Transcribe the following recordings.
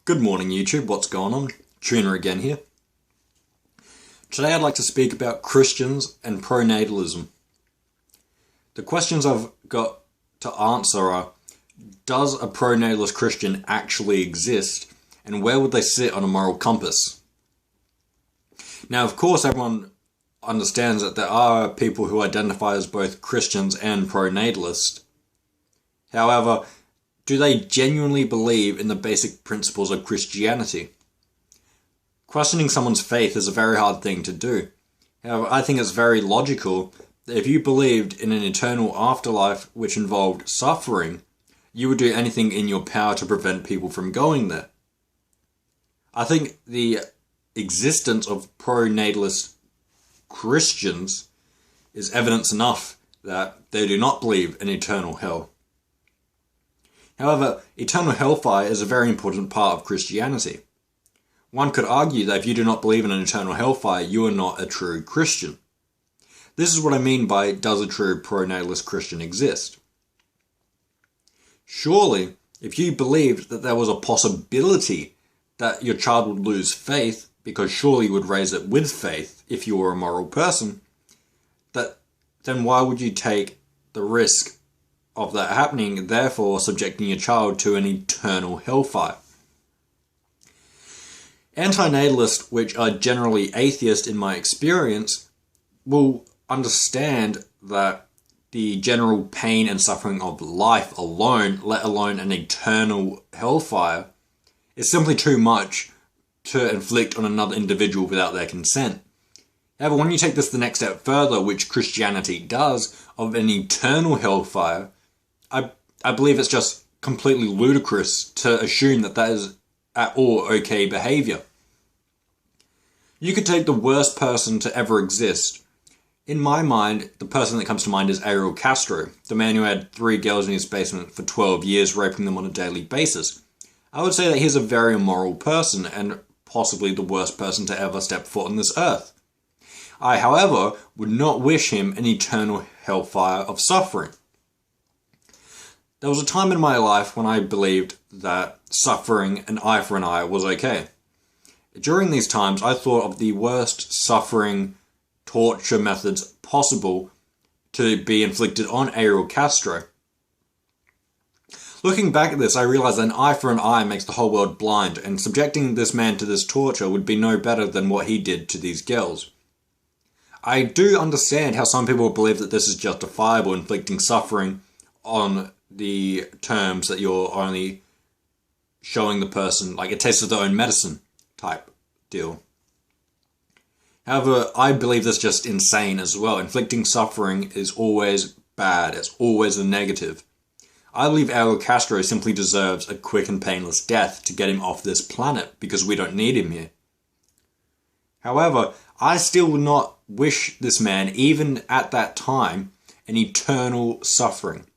Good morning YouTube, what's going on? Tuner again here. Today I'd like to speak about Christians and pronatalism. The questions I've got to answer are, does a pronatalist Christian actually exist, and where would they sit on a moral compass? Now of course everyone understands that there are people who identify as both Christians and pronatalist. However, do they genuinely believe in the basic principles of Christianity? Questioning someone's faith is a very hard thing to do. However, I think it's very logical that if you believed in an eternal afterlife which involved suffering, you would do anything in your power to prevent people from going there. I think the existence of pronatalist Christians is evidence enough that they do not believe in eternal hell. However, eternal hellfire is a very important part of Christianity. One could argue that if you do not believe in an eternal hellfire, you are not a true Christian. This is what I mean by, does a true pronatalist Christian exist? Surely, if you believed that there was a possibility that your child would lose faith, because surely you would raise it with faith if you were a moral person, then why would you take the risk of that happening, therefore subjecting your child to an eternal hellfire? Antinatalists, which are generally atheist in my experience, will understand that the general pain and suffering of life alone, let alone an eternal hellfire, is simply too much to inflict on another individual without their consent. However, when you take this the next step further, which Christianity does, of an eternal hellfire, I believe it's just completely ludicrous to assume that that is at all okay behavior. You could take the worst person to ever exist. In my mind, the person that comes to mind is Ariel Castro, the man who had 3 girls in his basement for 12 years, raping them on a daily basis. I would say that he's a very immoral person and possibly the worst person to ever step foot on this earth. I, however, would not wish him an eternal hellfire of suffering. There was a time in my life when I believed that suffering an eye for an eye was okay. During these times, I thought of the worst suffering torture methods possible to be inflicted on Ariel Castro. Looking back at this, I realized that an eye for an eye makes the whole world blind, and subjecting this man to this torture would be no better than what he did to these girls. I do understand how some people believe that this is justifiable, inflicting suffering on the terms that you're only showing the person, like a taste of their own medicine type deal. However, I believe that's just insane as well. Inflicting suffering is always bad. It's always a negative. I believe Ariel Castro simply deserves a quick and painless death to get him off this planet, because we don't need him here. However, I still would not wish this man, even at that time, an eternal suffering.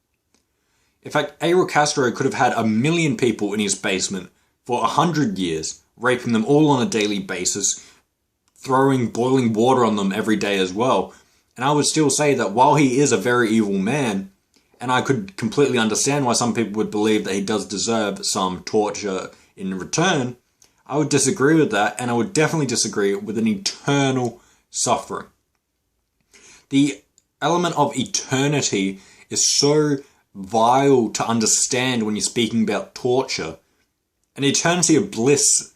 In fact, Ariel Castro could have had 1 million people in his basement for 100 years, raping them all on a daily basis, throwing boiling water on them every day as well. And I would still say that while he is a very evil man, and I could completely understand why some people would believe that he does deserve some torture in return, I would disagree with that, and I would definitely disagree with an eternal suffering. The element of eternity is so vile to understand when you're speaking about torture. An eternity of bliss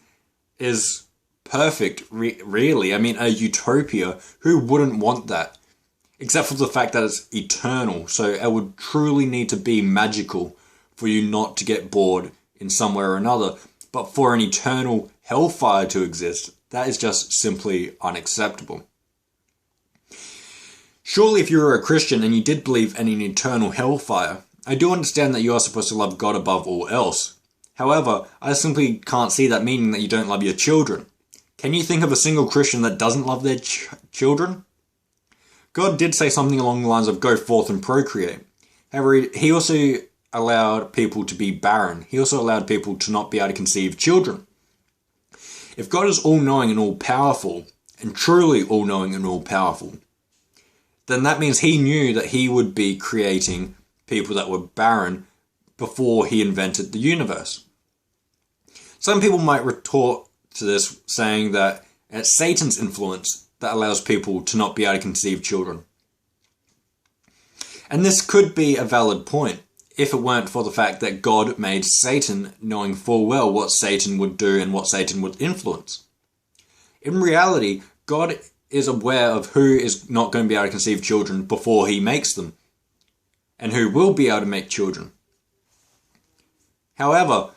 is perfect, really. I mean, a utopia. Who wouldn't want that? Except for the fact that it's eternal, so it would truly need to be magical for you not to get bored in some way or another. But for an eternal hellfire to exist, that is just simply unacceptable. Surely if you were a Christian and you did believe in an eternal hellfire, I do understand that you are supposed to love God above all else. However, I simply can't see that meaning that you don't love your children. Can you think of a single Christian that doesn't love their children? God did say something along the lines of go forth and procreate. However, he also allowed people to be barren. He also allowed people to not be able to conceive children. If God is all-knowing and all-powerful, and truly all-knowing and all-powerful, then that means he knew that he would be creating people that were barren before he invented the universe. Some people might retort to this saying that it's Satan's influence that allows people to not be able to conceive children. And this could be a valid point if it weren't for the fact that God made Satan knowing full well what Satan would do and what Satan would influence. In reality, God is aware of who is not going to be able to conceive children before he makes them, and who will be able to make children. However,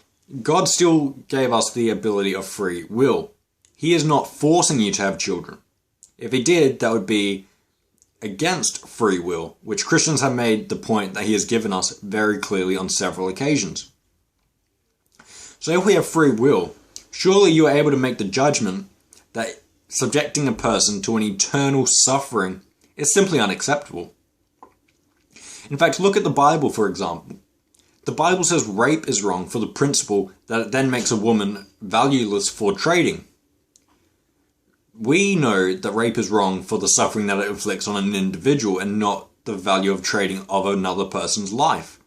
God still gave us the ability of free will. He is not forcing you to have children. If he did, that would be against free will, which Christians have made the point that he has given us very clearly on several occasions. So if we have free will, surely you are able to make the judgment that subjecting a person to an eternal suffering is simply unacceptable. In fact, look at the Bible, for example. The Bible says rape is wrong for the principle that it then makes a woman valueless for trading. We know that rape is wrong for the suffering that it inflicts on an individual and not the value of trading of another person's life.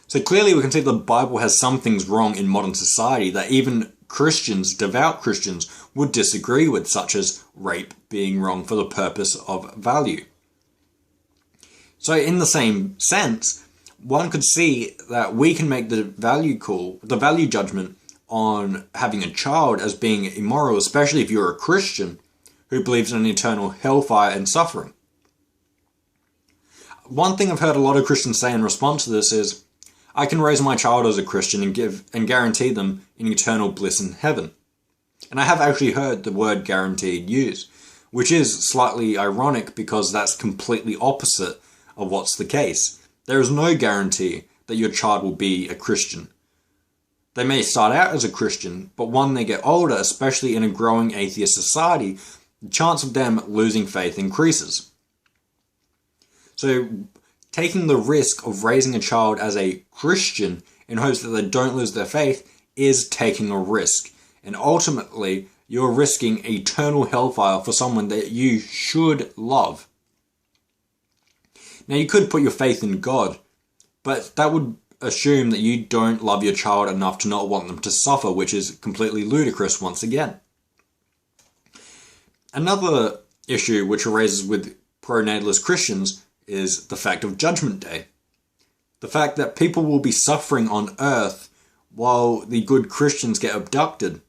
So clearly we can see the Bible has some things wrong in modern society that even Christians, devout Christians, would disagree with, such as rape being wrong for the purpose of value. So in the same sense, one could see that we can make the value judgment on having a child as being immoral, especially if you're a Christian who believes in an eternal hellfire and suffering. One thing I've heard a lot of Christians say in response to this is, I can raise my child as a Christian and guarantee them an eternal bliss in heaven. And I have actually heard the word guaranteed used, which is slightly ironic because that's completely opposite of what's the case. There is no guarantee that your child will be a Christian. They may start out as a Christian, but when they get older, especially in a growing atheist society, the chance of them losing faith increases. So, taking the risk of raising a child as a Christian in hopes that they don't lose their faith is taking a risk. And ultimately, you're risking eternal hellfire for someone that you should love. Now, you could put your faith in God, but that would assume that you don't love your child enough to not want them to suffer, which is completely ludicrous once again. Another issue which arises with pro-natalist Christians is the fact of Judgment Day. The fact that people will be suffering on earth while the good Christians get abducted.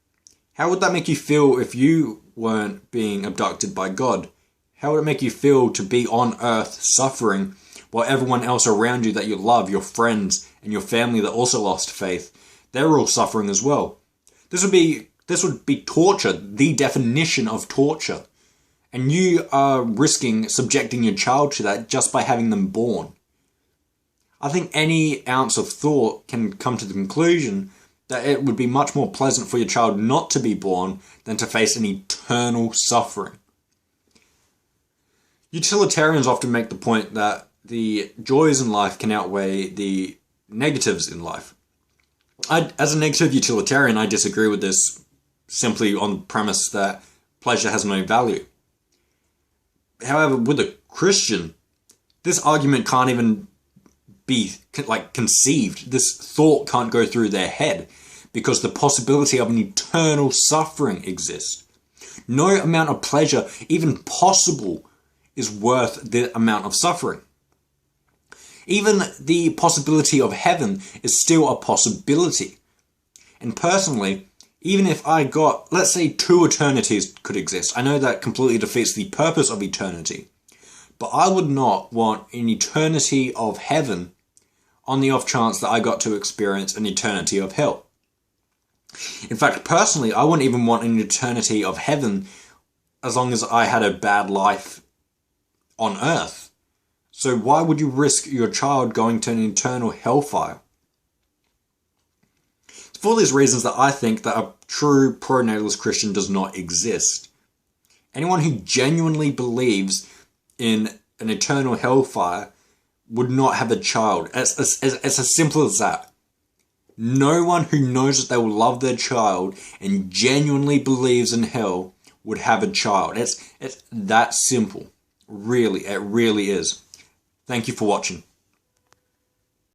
How would that make you feel if you weren't being abducted by God? How would it make you feel to be on earth suffering while everyone else around you that you love, your friends and your family that also lost faith, they're all suffering as well? This would be torture, the definition of torture. And you are risking subjecting your child to that just by having them born. I think any ounce of thought can come to the conclusion that it would be much more pleasant for your child not to be born than to face an eternal suffering. Utilitarians often make the point that the joys in life can outweigh the negatives in life. As a negative utilitarian, I disagree with this simply on the premise that pleasure has no value. However, with a Christian, this argument can't even be conceived. This thought can't go through their head because the possibility of an eternal suffering exists. No amount of pleasure, even possible, is worth the amount of suffering. Even the possibility of heaven is still a possibility. And personally, even if I got, let's say 2 eternities could exist, I know that completely defeats the purpose of eternity, but I would not want an eternity of heaven on the off chance that I got to experience an eternity of hell. In fact, personally, I wouldn't even want an eternity of heaven as long as I had a bad life on earth. So why would you risk your child going to an eternal hellfire? It's for these reasons that I think that a true pro-natalist Christian does not exist. Anyone who genuinely believes in an eternal hellfire would not have a child. It's as simple as that. No one who knows that they will love their child and genuinely believes in hell would have a child. It's that simple. Really, it really is. Thank you for watching.